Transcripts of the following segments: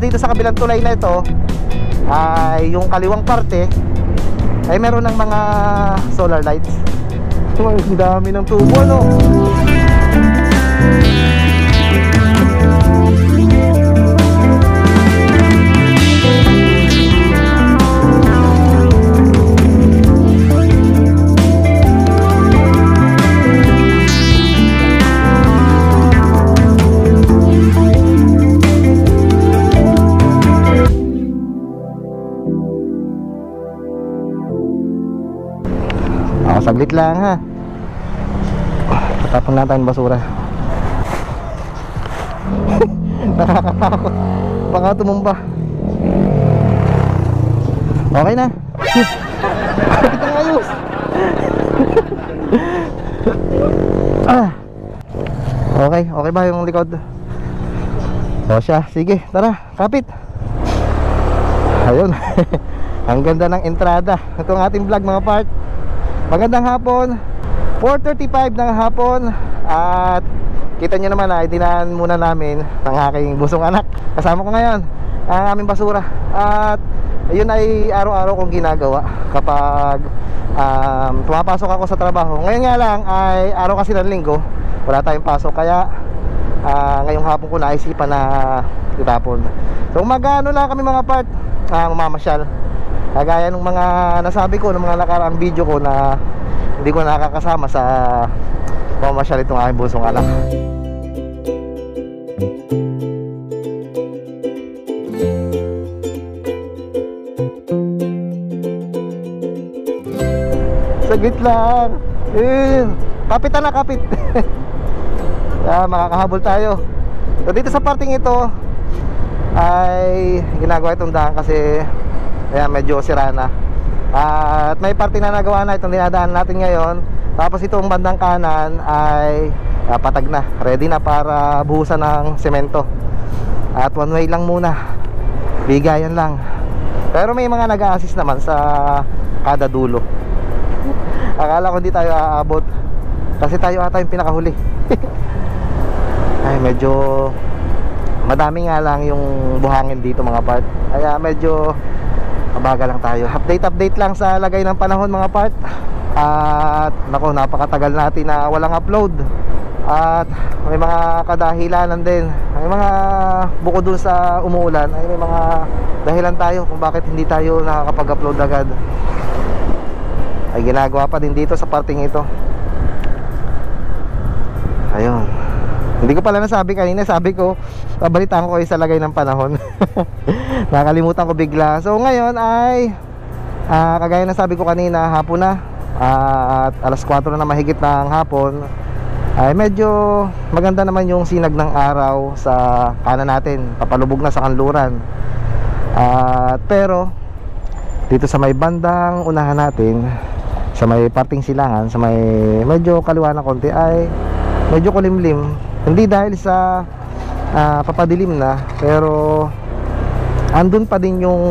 dito sa kabilang tulay na ito ay yung kaliwang parte ay meron ng mga solar lights. Ang dami ng tubo, no? Saglit lang ha. Tatapon lang tayong basura. Nakakatakot. Baka tumumba. Okay na. Bakit ang ayos? Okay, okay ba yung likod? O siya, sige, tara, kapit. Ayun. Ang ganda ng entrada. Ito ang ating vlog mga part. Magandang hapon, 4:35 ng hapon. At kita nyo naman ay dinaan muna namin ng aking busong anak. Kasama ko ngayon ang aming basura. At yun ay araw-araw kong ginagawa kapag pumapasok ako sa trabaho. Ngayon nga lang ay araw kasi ng linggo, wala tayong pasok. Kaya ngayong hapon ko naisipan na itapon. So mag-ano lang kami mga part, mamamasyal. Kagaya ng mga nasabi ko, ng mga nakaraang video ko na hindi ko nakakasama sa pamamasyal itong aking busong anak. Saglit lang. Kapit na kapit. Makakahabol tayo. So dito sa parting ito ay ginagawa itong daan kasi ayan, medyo sira na. At may parte na nagawa na itong dinadaan natin ngayon. Tapos itong bandang kanan ay patag na, ready na para buhusan ng semento. At one way lang muna, bigayan lang. Pero may mga nag-a-assist naman sa kada dulo. Akala ko hindi tayo aabot kasi tayo ata yung pinakahuli. Ay medyo madami nga lang yung buhangin dito mga part. Kaya medyo mabagal lang tayo. Update lang sa lagay ng panahon mga part. At nako, napakatagal natin na walang upload. At may mga kadahilanan din. May mga bukod dun sa umuulan, ay may mga dahilan tayo kung bakit hindi tayo nakakapag-upload agad. Ay ginagawa pa din dito sa parting ito. Ayun. Hindi ko pala nasabi kanina, sabi ko pabalitaan ko kayo sa lagay ng panahon. Nakalimutan ko bigla. So ngayon ay kagaya na sabi ko kanina, hapon na. At alas 4 na mahigit ng hapon. Ay medyo maganda naman yung sinag ng araw sa kanan natin, papalubog na sa kanluran. Pero dito sa may bandang unahan natin, sa may parting silangan, sa may medyo kaliwa na konti, ay medyo kulimlim. Hindi dahil sa papadilim na, pero andun pa din yung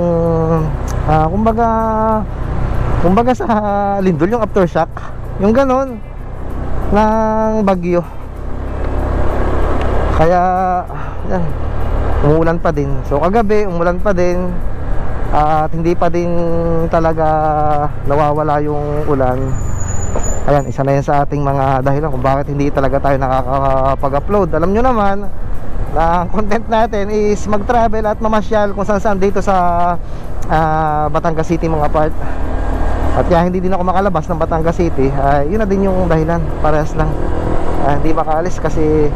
kumbaga sa lindol, yung aftershock, yung ganon ng bagyo. Kaya yan, umuulan pa din. So kagabi umulan pa din. At hindi pa din talaga nawawala yung ulan. Ayan, isa na yan sa ating mga dahilan kung bakit hindi talaga tayo nakakapag-upload. Alam nyo naman na ang content natin is mag-travel at mamasyal kung saan-saan dito sa Batangas City mga part. At kaya hindi din ako makalabas ng Batangas City, yun na din yung dahilan, parehas lang. Hindi makaalis kasi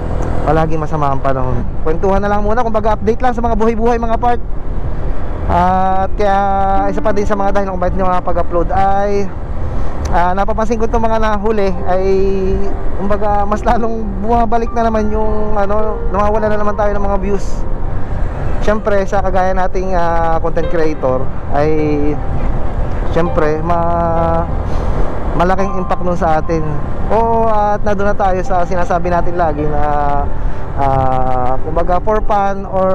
palagi masama ang panahon. Kwentuhan na lang muna, kumbaga update lang sa mga buhay-buhay mga part. At kaya isa pa din sa mga dahilan kung bakit nyo makapag-upload ay napapansin ko itong mga nahuli ay kumbaga mas lalong bumabalik na naman yung nawawala na naman tayo ng mga views. Siyempre sa kagaya nating content creator ay siyempre malaking impact nun sa atin. At nandun na tayo sa sinasabi natin lagi na kumbaga for fun or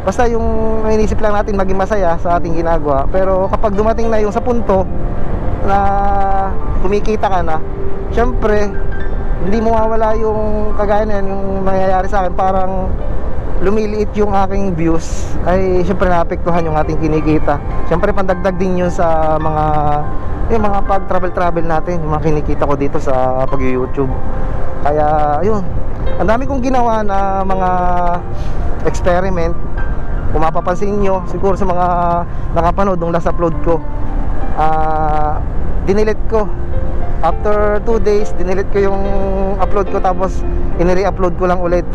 basta yung inisip lang natin maging masaya sa ating ginagawa. Pero kapag dumating na yung sa punto na kumikita ka na, syempre hindi mo mawala yung kagaya na yung nangyayari sa akin. Parang lumiliit yung aking views, ay syempre naapektuhan yung ating kinikita. Syempre pandagdag din yun sa mga yung mga pag travel natin, yung mga kinikita ko dito sa pag-YouTube. Kaya yun, ang dami kong ginawa na mga experiment. Kung mapapansin nyo siguro sa mga nakapanood nung last upload ko, dinilit ko after 2 days, dinilit ko yung upload ko, tapos inire-upload ko lang ulit.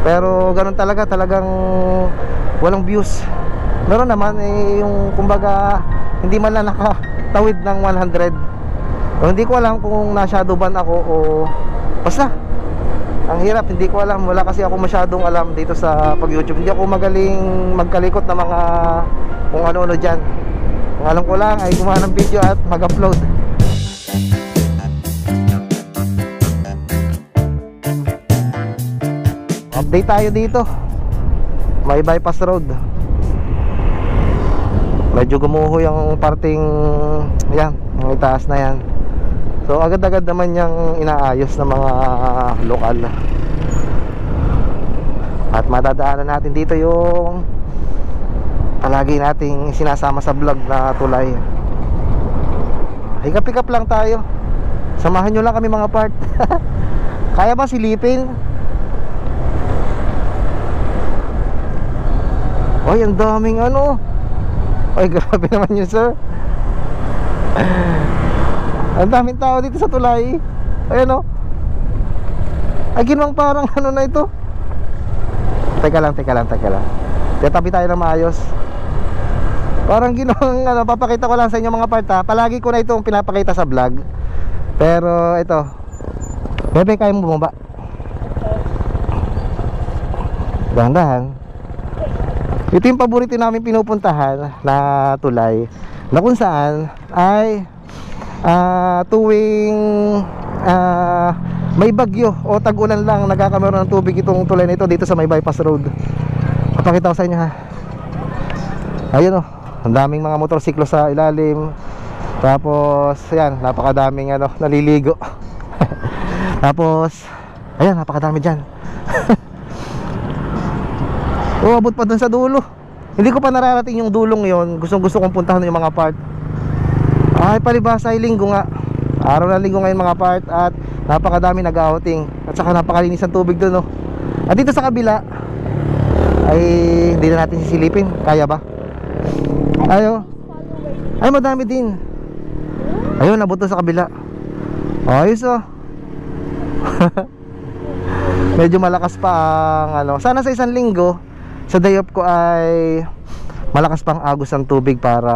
Pero ganun talaga, talagang walang views. Meron naman yung kumbaga hindi man lang nakatawid ng 100. O, hindi ko alam kung na-shadow ban ako o basta ang hirap, hindi ko alam. Wala kasi ako masyadong alam dito sa pag-YouTube. Hindi ako magaling magkalikot na mga kung ano-ano dyan. Ang alam ko lang ay gumawa ng video at mag-upload. Update tayo dito. May bypass road. Medyo gumuho yung parting yan, yung itaas na yan. So agad-agad naman yung inaayos ng mga lokal. At madadaanan natin dito yung palagi nating sinasama sa vlog na tulay. Hikap-hikap lang tayo. Samahan nyo lang kami mga part. Kaya ba silipin? Ay, ang daming ano. Ay, grabe naman yun, sir. Ang daming tao dito sa tulay. Ayan o. Ay, ginawang parang ano na ito. Teka lang. Tatabi tayo ng maayos. Parang ginawang ano, papakita ko lang sa inyo mga part ha. Palagi ko na itong pinapakita sa vlog. Pero ito. Bebe, kaya mo bumaba? Dahan-dahan. Ito yung paborito namin pinupuntahan na tulay, na kung saan ay tuwing may bagyo o tag-ulan lang nagkakameron ng tubig itong tulay na ito dito sa may bypass road. Papakita ko sa inyo ha. Ayun o, ang daming mga motorsiklo sa ilalim. Tapos ayan, napakadaming ano, naliligo. Tapos ayan, napakadami dyan. Oh, abot pa dun sa dulo. Hindi ko pa nararating yung dulong yon. Gusto kong puntahan yung mga part. Ay, palibasa ay linggo nga. Araw na linggo ngayon mga part. At napakadami nag-outing. At saka napakalinis ang tubig dun, oh. At dito sa kabila ay hindi na natin sisilipin. Kaya ba? Ayo. Ay, madami din. Ayun, nabot sa kabila. Ayos, oh. Medyo malakas pa ang ano. Sana sa isang linggo, sa day off ko ay malakas pang agos ng tubig para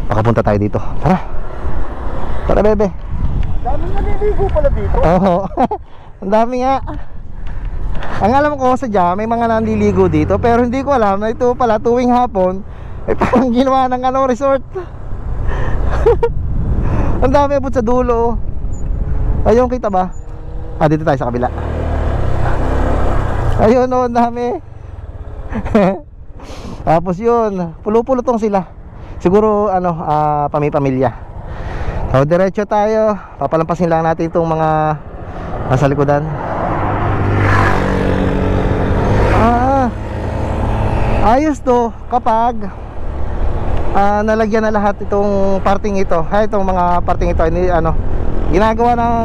makapunta tayo dito. Tara bebe. Daming naliligo pala dito. Oo. Ang dami nga. Ang alam ko sadya may mga naliligo dito, pero hindi ko alam na ito pala tuwing hapon ay parang ginawa ng ano, resort. Ang dami abot sa dulo. Ayun, kita ba? Dito tayo sa kabila. Ayun o, dami. Tapos yun, pulo-pulutong sila. Siguro ano, pamilya. So diretso tayo. Papalampasin lang natin itong mga nasa likodan. Ayos to kapag nalagyan na lahat itong parting ito. Itong mga parting ito ano, ginagawa ng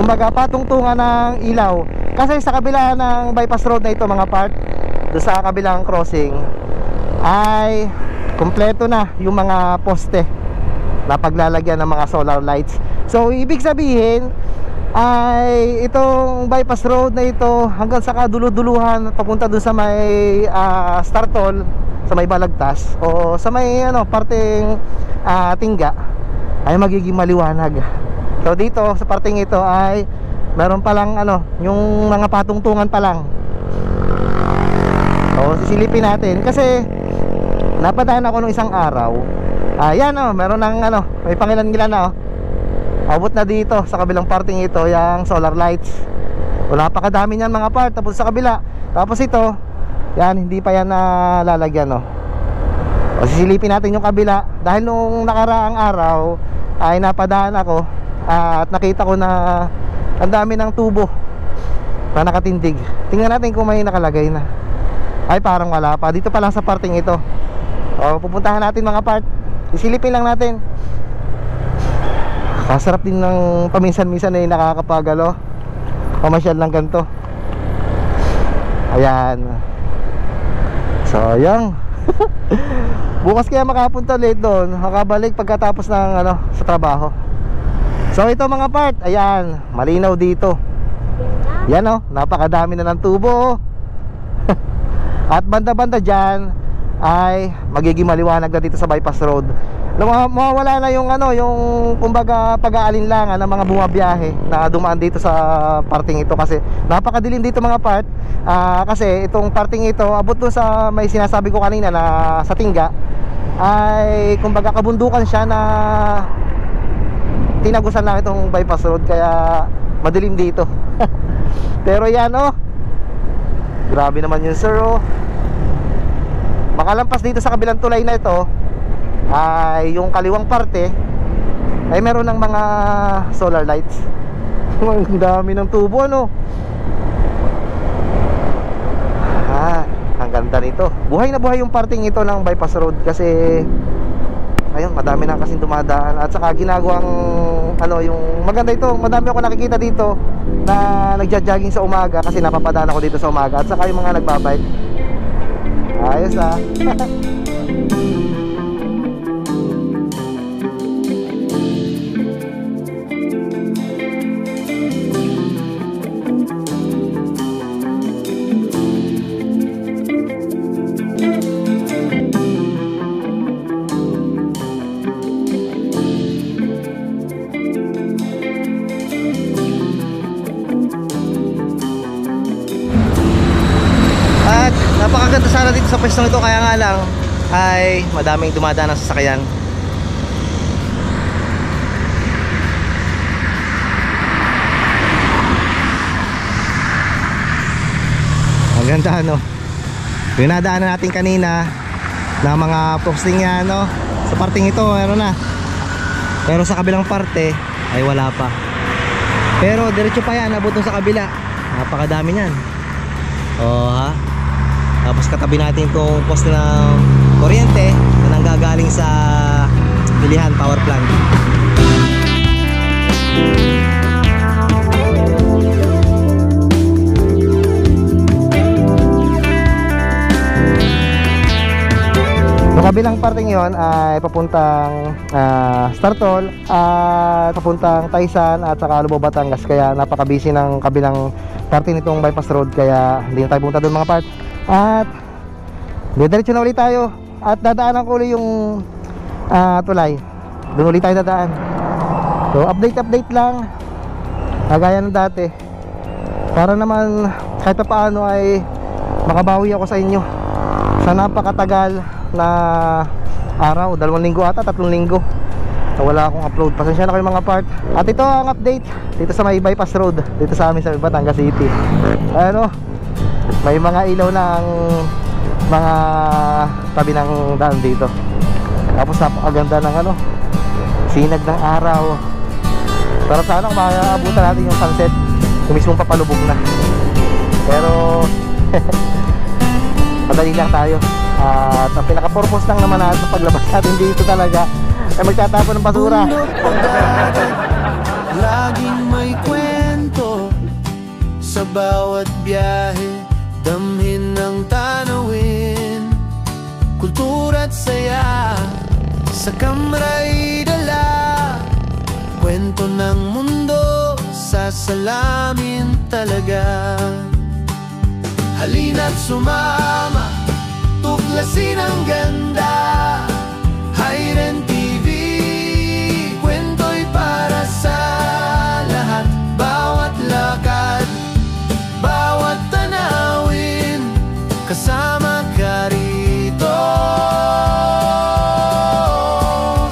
kumbaga patungtungan ng ilaw. Kasi sa kabila ng bypass road na ito mga part, doon sa kabilang crossing ay kompleto na yung mga poste na paglalagyan ng mga solar lights. So ibig sabihin ay itong bypass road na ito hanggang sa kaduluduluhan papunta doon sa may Startol, sa may Balagtas o sa may ano, parteng Tingga ay magiging maliwanag. So dito sa parteng ito ay meron palang ano, yung mga patungtungan pa lang. So sisilipin natin kasi napadaan ako nung isang araw. Ayan oh, meron ng ano, may pangilan-ngilan na oh. Abot na dito sa kabilang parting ito yung solar lights. O napakadami niyan mga part. Tapos sa kabila. Tapos ito, yan, hindi pa yan nalalagyan oh. O sisilipin natin yung kabila. Dahil nung nakaraang araw ay napadaan ako at nakita ko na ang dami ng tubo na nakatindig. Tingnan natin kung may nakalagay na. Ay, parang wala pa. Dito pa lang sa parting ito. O, pupuntahan natin mga part. Isilipin lang natin. Kasarap din ng paminsan-minsan ay nakakapagalo. Pamasyal lang ganito. Ayan. Sayang. Bukas kaya makapunta ulit doon. Makabalik pagkatapos ng sa trabaho. So ito mga part. Ayan, malinaw dito. Yan napakadami na ng tubo. At banda-banda dyan ay magiging maliwanag na dito sa bypass road. Mawawala na yung yung kumbaga pag-aalinlangan ng mga bumabiyahe na dumaan dito sa parting ito kasi napakadilim dito mga part. Kasi itong parting ito abot doon sa may sinasabi ko kanina na sa Tingga ay kumbaga kabundukan siya na tinagusan lang itong bypass road kaya madilim dito. Pero yan grabe naman yun sir Makalampas dito sa kabilang tulay na ito ay yung kaliwang parte ay meron ng mga solar lights. Ang dami ng tubo ang ganda nito. Buhay na buhay yung parting ito ng bypass road kasi ayun, madami na kasing dumadaan at saka ginagawang yung maganda ito. Madami ako nakikita dito na nagja-jogging sa umaga kasi napapadaan ako dito sa umaga at saka yung mga nagbabike. Ayos napakaganda sana dito sa pwestong ito kaya nga lang ay madaming dumadaan ng sasakyan. Ang ganda yung nadaanan natin kanina na mga posting yan sa parting ito meron na, pero sa kabilang parte ay wala pa, pero diretso pa yan abot sa kabila. Napakadami niyan tapos katabi natin itong poste ng kuryente na nanggagaling sa Bilihan Power Plant. Yung kabilang parting yon ay papuntang Startol at papuntang Taysan at saka Lubao, Batangas. Kaya napaka-busy ng kabilang parting nitong bypass road kaya hindi na tayo pumunta doon mga part. At diretso na ulit tayo at dadaanan ko ulit yung tulay. Doon ulit tayo dadaan. So update lang kagaya ng dati para naman kahit pa paano ay makabawi ako sa inyo sa napakatagal na araw, 2 linggo ata, 3 linggo so wala akong upload. Pasensya na kayo mga part. At ito ang update dito sa may bypass road dito sa amin sa Batangas City. May mga ilaw ng mga tabi ng daan dito. Tapos napakaganda ng sinag ng araw. Pero sana kung makaabutan natin yung sunset, yung mismong papalubog na. Pero madali lang tayo. At ang pinaka-purpose lang naman natin paglabas natin dito talaga ay magtatapon ng basura. Laging may kwento sa bawat biyahe, damhin ng tanawin, kultura at saya, sa kamra'y dala, kwento ng mundo, sasalamin talaga. Halina't sumama, tuklasin ang ganda, Hiren TV, kwento'y para sa lahat, bawat lakad, bawat tanawin, kasama ka rito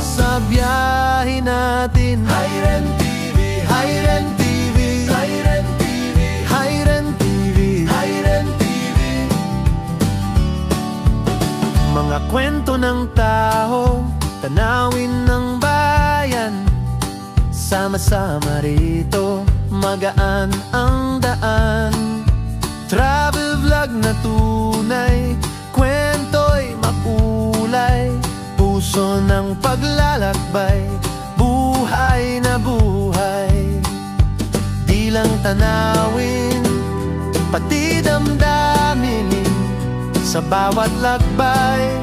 sa biyahe natin. Hiren TV, Hiren TV, Hiren TV, Hiren TV, Hiren TV. Mga kwento ng tao, tanawin ng bayan, sama-sama rito magaan ang daan. Travel vlog na tunay, kwento'y makulay, puso ng paglalakbay, buhay na buhay. Di lang tanawin, pati damdamin, sa bawat lakbay